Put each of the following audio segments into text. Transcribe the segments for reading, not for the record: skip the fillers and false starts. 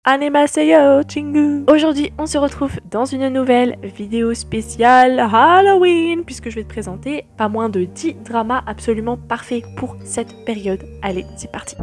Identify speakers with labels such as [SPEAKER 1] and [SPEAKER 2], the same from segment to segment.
[SPEAKER 1] Annyeonghaseyo, Chingu. Aujourd'hui, on se retrouve dans une nouvelle vidéo spéciale Halloween, puisque je vais te présenter pas moins de 10 dramas absolument parfaits pour cette période. Allez, c'est parti.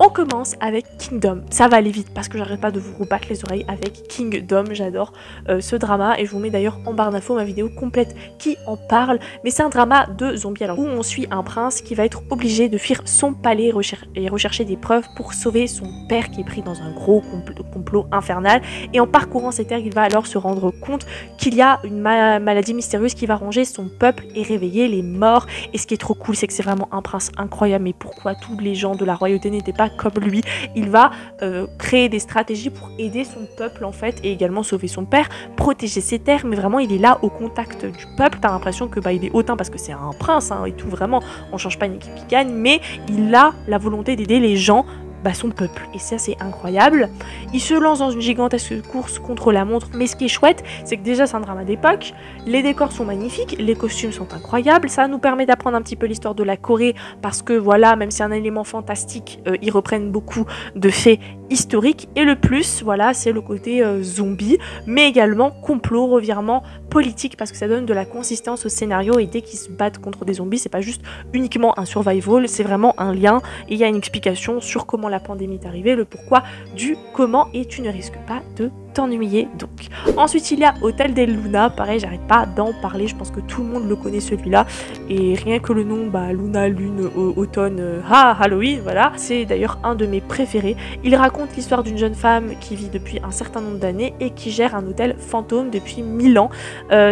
[SPEAKER 1] On commence avec Kingdom. Ça va aller vite parce que j'arrête pas de vous rebattre les oreilles avec Kingdom. J'adore ce drama et je vous mets d'ailleurs en barre d'infos ma vidéo complète qui en parle. Mais c'est un drama de zombies alors où on suit un prince qui va être obligé de fuir son palais et rechercher des preuves pour sauver son père qui est pris dans un gros complot infernal. Et en parcourant ces terres, il va alors se rendre compte qu'il y a une maladie mystérieuse qui va ronger son peuple et réveiller les morts. Et ce qui est trop cool, c'est que c'est vraiment un prince incroyable. Mais pourquoi tous les gens de la royauté n'étaient pas comme lui? Il va créer des stratégies pour aider son peuple en fait et également sauver son père, protéger ses terres, mais vraiment il est là au contact du peuple. T'as l'impression que il est hautain parce que c'est un prince et tout, vraiment on change pas une équipe qui gagne, mais il a la volonté d'aider les gens, son peuple, et ça c'est incroyable. Il se lance dans une gigantesque course contre la montre, mais ce qui est chouette c'est que déjà c'est un drama d'époque, les décors sont magnifiques, les costumes sont incroyables, ça nous permet d'apprendre un petit peu l'histoire de la Corée parce que voilà, même si c'est un élément fantastique, ils reprennent beaucoup de faits historiques, et le plus voilà c'est le côté zombie, mais également complot, revirement politique, parce que ça donne de la consistance au scénario, et dès qu'ils se battent contre des zombies c'est pas juste uniquement un survival, c'est vraiment un lien et il y a une explication sur comment la pandémie est arrivée, le pourquoi du comment, et tu ne risques pas de t'ennuyer donc. Ensuite il y a Hotel del Luna, pareil j'arrête pas d'en parler, je pense que tout le monde le connaît celui-là, et rien que le nom Luna, lune, automne, Halloween, voilà, c'est d'ailleurs un de mes préférés. Il raconte l'histoire d'une jeune femme qui vit depuis un certain nombre d'années et qui gère un hôtel fantôme depuis 1000 ans.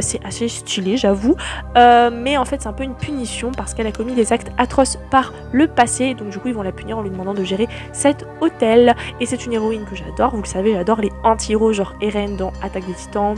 [SPEAKER 1] C'est assez stylé j'avoue, mais en fait c'est un peu une punition parce qu'elle a commis des actes atroces par le passé, donc du coup ils vont la punir en lui demandant de gérer cet hôtel. Et c'est une héroïne que j'adore, vous le savez, j'adore les anti-héros genre Eren dans Attaque des Titans,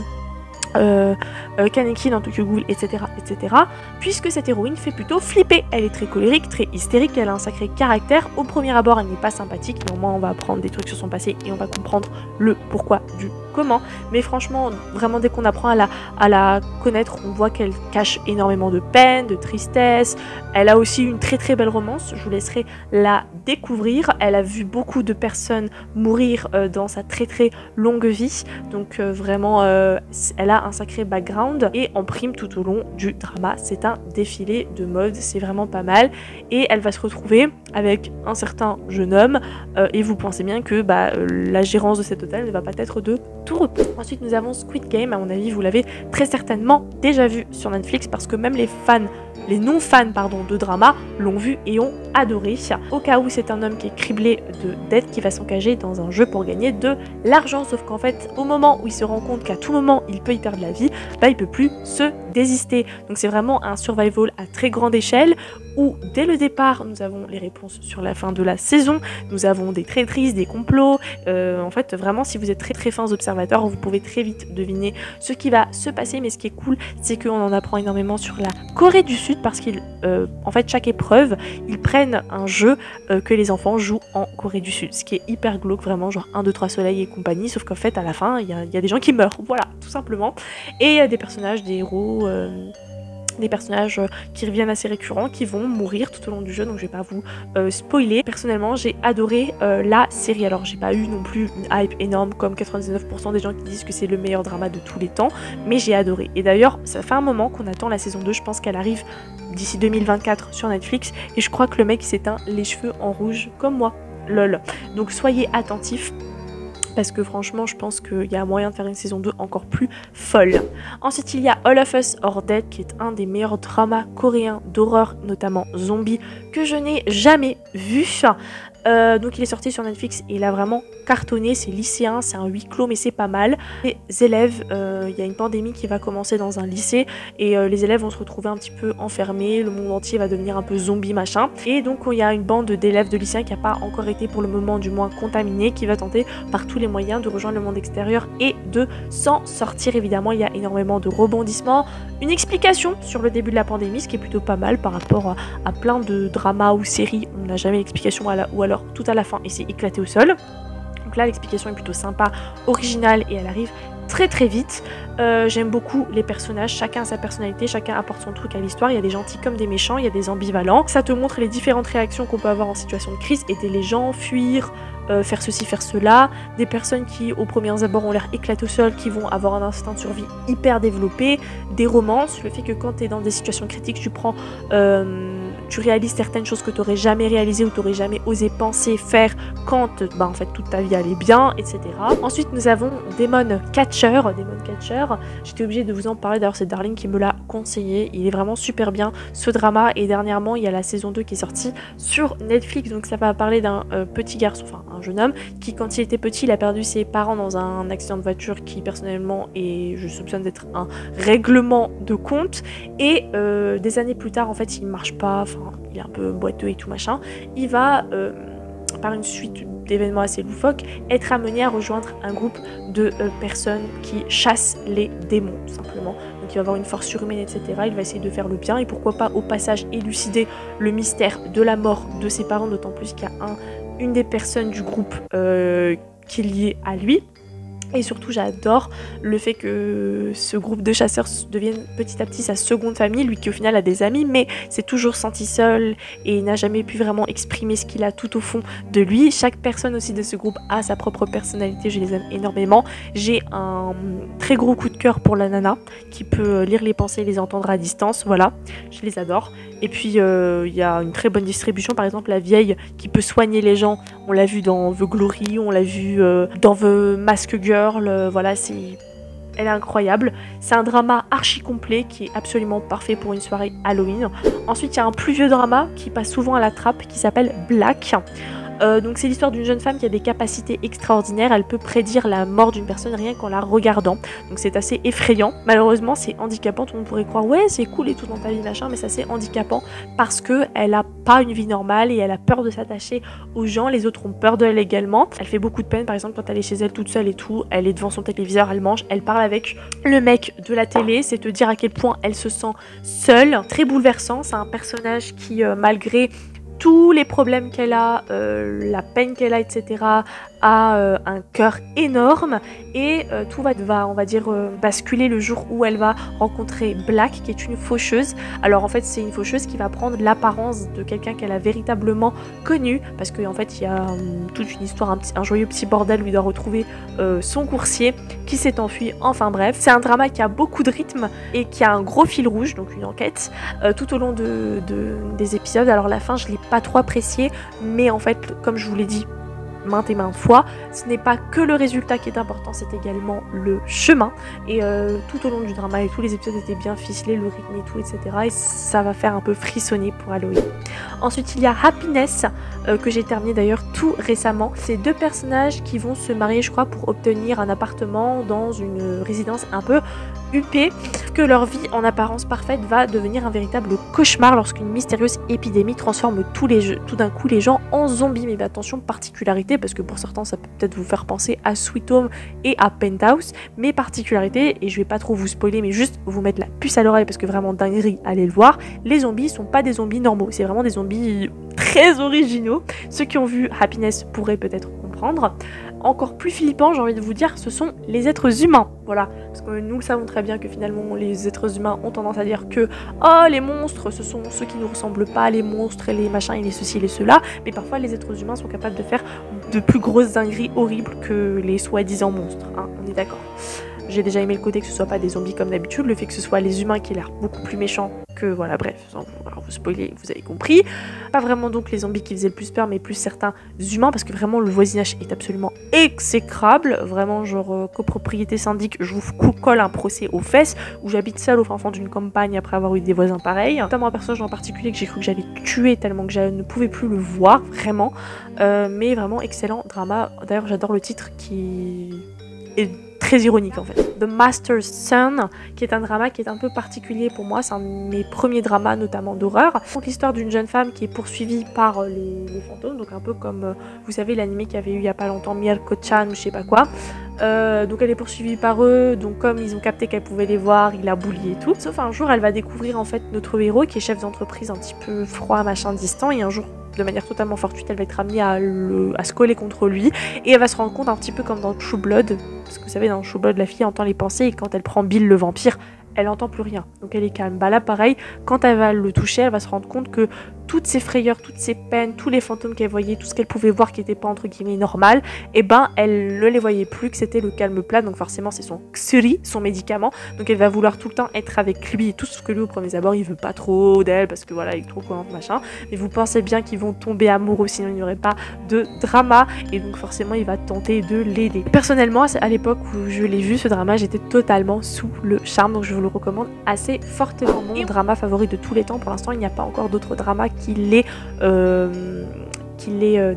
[SPEAKER 1] Kaneki dans Tokyo Ghoul, etc., etc. Puisque cette héroïne fait plutôt flipper. Elle est très colérique, très hystérique, elle a un sacré caractère. Au premier abord, elle n'est pas sympathique. Néanmoins, on va apprendre des trucs sur son passé et on va comprendre le pourquoi du comment. Mais franchement, vraiment, dès qu'on apprend à la connaître, on voit qu'elle cache énormément de peine, de tristesse. Elle a aussi une très très belle romance. Je vous laisserai la découvrir. Elle a vu beaucoup de personnes mourir dans sa très très longue vie. Donc vraiment, elle a un sacré background, et en prime tout au long du drama c'est un défilé de mode, c'est vraiment pas mal, et elle va se retrouver avec un certain jeune homme et vous pensez bien que la gérance de cet hôtel ne va pas être de tout repos. Ensuite nous avons Squid Game, à mon avis vous l'avez très certainement déjà vu sur Netflix parce que même les non-fans de drama l'ont vu et ont adoré. Au cas où c'est un homme qui est criblé de dettes qui va s'engager dans un jeu pour gagner de l'argent, sauf qu'en fait au moment où il se rend compte qu'à tout moment il peut y perdre la vie, il peut plus se désister. Donc c'est vraiment un survival à très grande échelle où dès le départ nous avons les réponses sur la fin de la saison, nous avons des traîtrises, des complots, en fait vraiment si vous êtes très très fins observateurs vous pouvez très vite deviner ce qui va se passer. Mais ce qui est cool c'est qu'on en apprend énormément sur la Corée du Sud parce qu'ils en fait chaque épreuve ils prennent un jeu que les enfants jouent en Corée du Sud, ce qui est hyper glauque, vraiment genre 1, 2, 3 soleil et compagnie, sauf qu'en fait à la fin il y a des gens qui meurent, voilà tout simplement, et il y a des personnages, des héros, des personnages qui reviennent assez récurrents, qui vont mourir tout au long du jeu, donc je vais pas vous spoiler. Personnellement j'ai adoré la série, alors j'ai pas eu non plus une hype énorme comme 99% des gens qui disent que c'est le meilleur drama de tous les temps, mais j'ai adoré. Et d'ailleurs ça fait un moment qu'on attend la saison 2, je pense qu'elle arrive d'ici 2024 sur Netflix, et je crois que le mec s'éteint les cheveux en rouge comme moi, lol. Donc soyez attentifs parce que franchement je pense qu'il y a moyen de faire une saison 2 encore plus folle. Ensuite il y a All of Us Are Dead qui est un des meilleurs dramas coréens d'horreur, notamment zombie, que je n'ai jamais vu. Donc il est sorti sur Netflix et il a vraiment cartonné. C'est lycéen, c'est un huis clos mais c'est pas mal. Les élèves, il y a une pandémie qui va commencer dans un lycée et les élèves vont se retrouver un petit peu enfermés, le monde entier va devenir un peu zombie machin. Et donc il y a une bande d'élèves de lycéens qui n'a pas encore été pour le moment du moins contaminée, qui va tenter par tous les moyens de rejoindre le monde extérieur et de s'en sortir. Évidemment il y a énormément de rebondissements, une explication sur le début de la pandémie, ce qui est plutôt pas mal par rapport à plein de dramas ou séries, on n'a jamais l'explication ou alors tout à la fin et c'est éclaté au sol. Donc là l'explication est plutôt sympa, originale et elle arrive très très vite. J'aime beaucoup les personnages, chacun a sa personnalité, chacun apporte son truc à l'histoire, il y a des gentils comme des méchants, il y a des ambivalents. Ça te montre les différentes réactions qu'on peut avoir en situation de crise, aider les gens, fuir, faire ceci, faire cela, des personnes qui au premier abord ont l'air éclatées au sol, qui vont avoir un instinct de survie hyper développé, des romances, le fait que quand tu es dans des situations critiques, tu réalises certaines choses que tu n'aurais jamais réalisées ou tu n'aurais jamais osé penser faire quand en fait toute ta vie allait bien, etc. Ensuite nous avons Demon Catcher. J'étais obligée de vous en parler, d'ailleurs c'est Darling qui me l'a conseillé, il est vraiment super bien ce drama et dernièrement il y a la saison 2 qui est sortie sur Netflix, donc ça va parler d'un petit garçon, enfin un jeune homme qui quand il était petit il a perdu ses parents dans un accident de voiture qui personnellement et je soupçonne d'être un règlement de compte et des années plus tard en fait il marche pas, enfin il est un peu boiteux et tout machin, il va par une suite d'événements assez loufoques, être amené à rejoindre un groupe de personnes qui chassent les démons, tout simplement. Donc il va avoir une force surhumaine, etc. Il va essayer de faire le bien et pourquoi pas au passage élucider le mystère de la mort de ses parents, d'autant plus qu'il y a une des personnes du groupe qui est liée à lui. Et surtout j'adore le fait que ce groupe de chasseurs devienne petit à petit sa seconde famille, lui qui au final a des amis mais s'est toujours senti seul et n'a jamais pu vraiment exprimer ce qu'il a tout au fond de lui. Chaque personne aussi de ce groupe a sa propre personnalité, je les aime énormément. J'ai un très gros coup de cœur pour la nana qui peut lire les pensées et les entendre à distance, voilà, je les adore. Et puis il y a une très bonne distribution, par exemple la vieille qui peut soigner les gens, on l'a vu dans The Glory, on l'a vu dans The Mask Girl, voilà, elle est incroyable. C'est un drama archi complet qui est absolument parfait pour une soirée Halloween. Ensuite, il y a un plus vieux drama qui passe souvent à la trappe qui s'appelle Black. Donc c'est l'histoire d'une jeune femme qui a des capacités extraordinaires, elle peut prédire la mort d'une personne rien qu'en la regardant, donc c'est assez effrayant. Malheureusement c'est handicapant, tout le monde pourrait croire ouais c'est cool et tout dans ta vie machin, mais c'est assez handicapant parce que elle a pas une vie normale et elle a peur de s'attacher aux gens, les autres ont peur d'elle également. Elle fait beaucoup de peine, par exemple quand elle est chez elle toute seule et tout, elle est devant son téléviseur, elle mange, elle parle avec le mec de la télé, c'est te dire à quel point elle se sent seule. Très bouleversant, c'est un personnage qui malgré tous les problèmes qu'elle a, la peine qu'elle a, etc., a un cœur énorme et tout va on va dire basculer le jour où elle va rencontrer Black qui est une faucheuse. Alors en fait c'est une faucheuse qui va prendre l'apparence de quelqu'un qu'elle a véritablement connu parce qu'en fait il y a toute une histoire, un joyeux petit bordel où il doit retrouver son coursier qui s'est enfui, enfin bref. C'est un drama qui a beaucoup de rythme et qui a un gros fil rouge, donc une enquête tout au long des épisodes. Alors la fin je l'ai pas trop appréciée mais en fait comme je vous l'ai dit maintes et maintes fois, ce n'est pas que le résultat qui est important, c'est également le chemin et tout au long du drama et tous les épisodes étaient bien ficelés, le rythme et tout, etc. et ça va faire un peu frissonner pour Halloween. Ensuite il y a Happiness que j'ai terminé d'ailleurs tout récemment. C'est deux personnages qui vont se marier je crois pour obtenir un appartement dans une résidence un peu huppée, que leur vie en apparence parfaite va devenir un véritable cauchemar lorsqu'une mystérieuse épidémie transforme tout d'un coup les gens en zombies. Mais attention, particularité, parce que pour certains ça peut peut-être vous faire penser à Sweet Home et à Penthouse, mais particularité, et je vais pas trop vous spoiler mais juste vous mettre la puce à l'oreille parce que vraiment dinguerie, allez le voir, les zombies sont pas des zombies normaux, c'est vraiment des zombies très originaux. Ceux qui ont vu Happiness pourraient peut-être comprendre. Encore plus flippant, j'ai envie de vous dire, ce sont les êtres humains. Voilà, parce que nous le savons très bien que finalement les êtres humains ont tendance à dire que oh les monstres ce sont ceux qui ne ressemblent pas, les monstres et les machins et les ceci et les cela, mais parfois les êtres humains sont capables de faire de plus grosses dingueries horribles que les soi-disant monstres, hein, on est d'accord. J'ai déjà aimé le côté que ce soit pas des zombies comme d'habitude, le fait que ce soit les humains qui aient l'air beaucoup plus méchants que, voilà, bref, vous spoiler, vous avez compris. Pas vraiment donc les zombies qui faisaient le plus peur, mais plus certains humains, parce que vraiment le voisinage est absolument exécrable. Vraiment, genre copropriété syndic, je vous colle un procès aux fesses, où j'habite seule au fin fond d'une campagne après avoir eu des voisins pareils. Notamment un personnage en particulier que j'ai cru que j'allais tuer tellement que je ne pouvais plus le voir, vraiment. Mais vraiment excellent drama. D'ailleurs, j'adore le titre qui est très ironique en fait. The Master's Son, qui est un drama qui est un peu particulier pour moi, c'est un de mes premiers dramas notamment d'horreur. Donc l'histoire d'une jeune femme qui est poursuivie par les fantômes, donc un peu comme vous savez l'anime qu'il y avait eu il y a pas longtemps, Miyako-chan ou je sais pas quoi. Donc elle est poursuivie par eux, donc comme ils ont capté qu'elle pouvait les voir, il la bully et tout. Sauf un jour elle va découvrir en fait notre héros qui est chef d'entreprise un petit peu froid, machin, distant, et un jour de manière totalement fortuite, elle va être amenée à se coller contre lui, et elle va se rendre compte un petit peu comme dans True Blood, parce que vous savez dans True Blood la fille entend les pensées et quand elle prend Bill le vampire, elle entend plus rien, donc elle est calme. Bah là pareil, quand elle va le toucher, elle va se rendre compte que toutes ses frayeurs, toutes ses peines, tous les fantômes qu'elle voyait, tout ce qu'elle pouvait voir qui n'était pas entre guillemets normal, et ben elle ne les voyait plus, que c'était le calme plat, donc forcément c'est son xuri, son médicament, donc elle va vouloir tout le temps être avec lui et tout, ce que lui au premier abord il veut pas trop d'elle parce que voilà il est trop collante machin, mais vous pensez bien qu'ils vont tomber amoureux sinon il n'y aurait pas de drama, et donc forcément il va tenter de l'aider. Personnellement à l'époque où je l'ai vu ce drama, j'étais totalement sous le charme, donc je vous le recommande assez fortement. Mon drama favori de tous les temps, pour l'instant il n'y a pas encore d'autres dramas qui l'est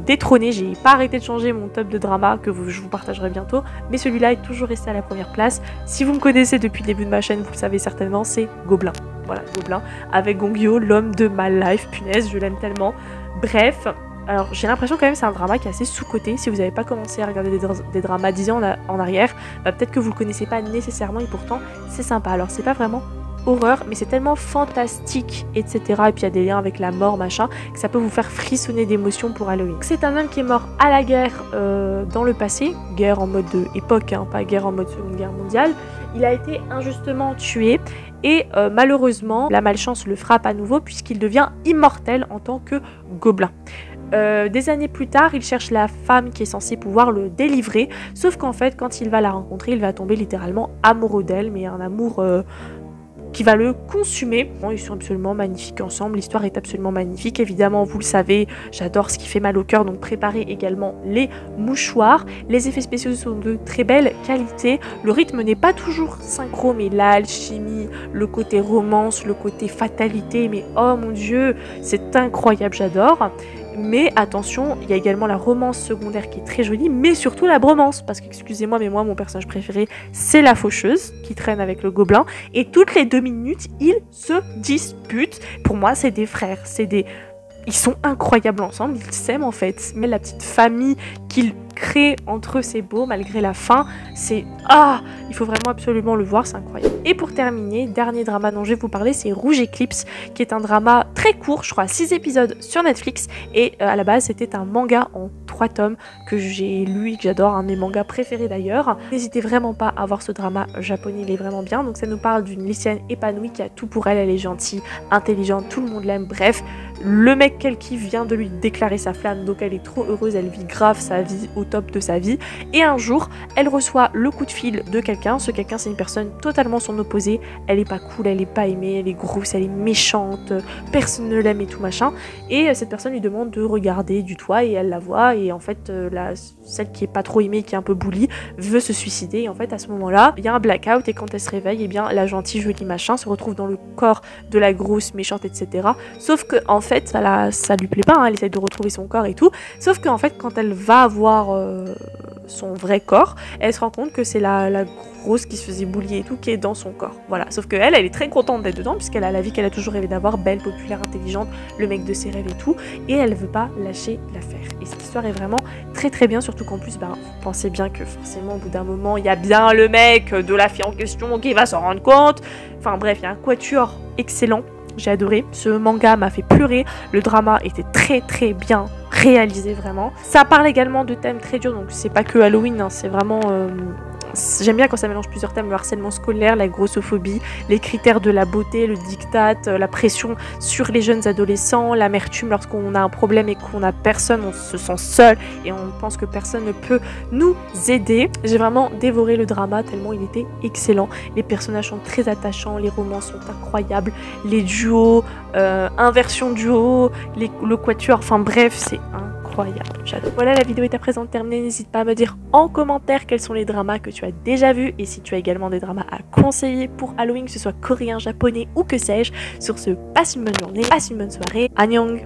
[SPEAKER 1] détrôné. J'ai pas arrêté de changer mon top de drama que je vous partagerai bientôt, mais celui-là est toujours resté à la première place. Si vous me connaissez depuis le début de ma chaîne, vous le savez certainement, c'est Gobelin. Voilà, Gobelin, avec Gongyo, l'homme de ma life, punaise, je l'aime tellement. Bref, alors j'ai l'impression quand même c'est un drama qui est assez sous-coté. Si vous n'avez pas commencé à regarder des dramas 10 ans en arrière, bah, peut-être que vous le connaissez pas nécessairement, et pourtant c'est sympa. Alors c'est pas vraiment horreur, mais c'est tellement fantastique, etc. Et puis il y a des liens avec la mort, machin, que ça peut vous faire frissonner d'émotions pour Halloween. C'est un homme qui est mort à la guerre dans le passé, guerre en mode époque, hein, pas guerre en mode Seconde Guerre mondiale. Il a été injustement tué et malheureusement, la malchance le frappe à nouveau puisqu'il devient immortel en tant que gobelin. Des années plus tard, il cherche la femme qui est censée pouvoir le délivrer, sauf qu'en fait, quand il va la rencontrer, il va tomber littéralement amoureux d'elle, mais un amour qui va le consumer. Bon, ils sont absolument magnifiques ensemble, l'histoire est absolument magnifique, évidemment vous le savez, j'adore ce qui fait mal au cœur, donc préparez également les mouchoirs. Les effets spéciaux sont de très belle qualité, le rythme n'est pas toujours synchro, mais l'alchimie, le côté romance, le côté fatalité, mais oh mon dieu, c'est incroyable, j'adore. Mais attention, il y a également la romance secondaire qui est très jolie, mais surtout la bromance, parce qu'excusez-moi, mais moi mon personnage préféré c'est la faucheuse qui traîne avec le gobelin, et toutes les 2 minutes ils se disputent. Pour moi c'est des frères, ils sont incroyables ensemble, ils s'aiment en fait, mais la petite famille qu'ils créent entre eux c'est beau malgré la fin, c'est il faut vraiment absolument le voir, c'est incroyable. Et pour terminer, dernier drama dont je vais vous parler, c'est Rouge Eclipse, qui est un drama très court, je crois 6 épisodes sur Netflix, et à la base c'était un manga en 3 tomes que j'ai lu et que j'adore, un de mes mangas préférés d'ailleurs. N'hésitez vraiment pas à voir ce drama japonais, il est vraiment bien. Donc ça nous parle d'une lycéenne épanouie qui a tout pour elle, elle est gentille, intelligente, tout le monde l'aime, bref. Le mec qu'elle kiffe vient de lui déclarer sa flamme, donc elle est trop heureuse, elle vit grave sa vie au top de sa vie. Et un jour, elle reçoit le coup de fil de quelqu'un. Ce quelqu'un, c'est une personne totalement son opposé. Elle est pas cool, elle est pas aimée, elle est grosse, elle est méchante, personne ne l'aime et tout machin. Et cette personne lui demande de regarder du toit et elle la voit. Et en fait, celle qui est pas trop aimée, qui est un peu bully, veut se suicider. Et en fait, à ce moment-là, il y a un blackout et quand elle se réveille, eh bien, la gentille jolie machin se retrouve dans le corps de la grosse méchante, etc. Sauf que en fait, ça lui plaît pas, hein, elle essaie de retrouver son corps et tout. Sauf qu'en fait, quand elle va voir son vrai corps, elle se rend compte que c'est la grosse qui se faisait bully et tout qui est dans son corps. Voilà. Sauf que elle est très contente d'être dedans puisqu'elle a la vie qu'elle a toujours rêvé d'avoir, belle, populaire, intelligente, le mec de ses rêves et tout. Et elle veut pas lâcher l'affaire. Et cette histoire est vraiment très très bien, surtout qu'en plus, vous pensez bien que forcément au bout d'un moment, il y a bien le mec de la fille en question qui va s'en rendre compte. Enfin bref, il y a un quatuor excellent. J'ai adoré, ce manga m'a fait pleurer, le drama était très très bien réalisé vraiment. Ça parle également de thèmes très durs, donc c'est pas que Halloween, hein, c'est vraiment j'aime bien quand ça mélange plusieurs thèmes, le harcèlement scolaire, la grossophobie, les critères de la beauté, le diktat, la pression sur les jeunes adolescents, l'amertume lorsqu'on a un problème et qu'on a personne, on se sent seul et on pense que personne ne peut nous aider. J'ai vraiment dévoré le drama tellement il était excellent. Les personnages sont très attachants, les romans sont incroyables, les duos, inversion duo, le quatuor, enfin bref, c'est incroyable, j'adore. Voilà, la vidéo est à présent terminée, n'hésite pas à me dire en commentaire quels sont les dramas que tu as déjà vus et si tu as également des dramas à conseiller pour Halloween, que ce soit coréen, japonais ou que sais-je. Sur ce, passe une bonne journée, passe une bonne soirée, annyeong.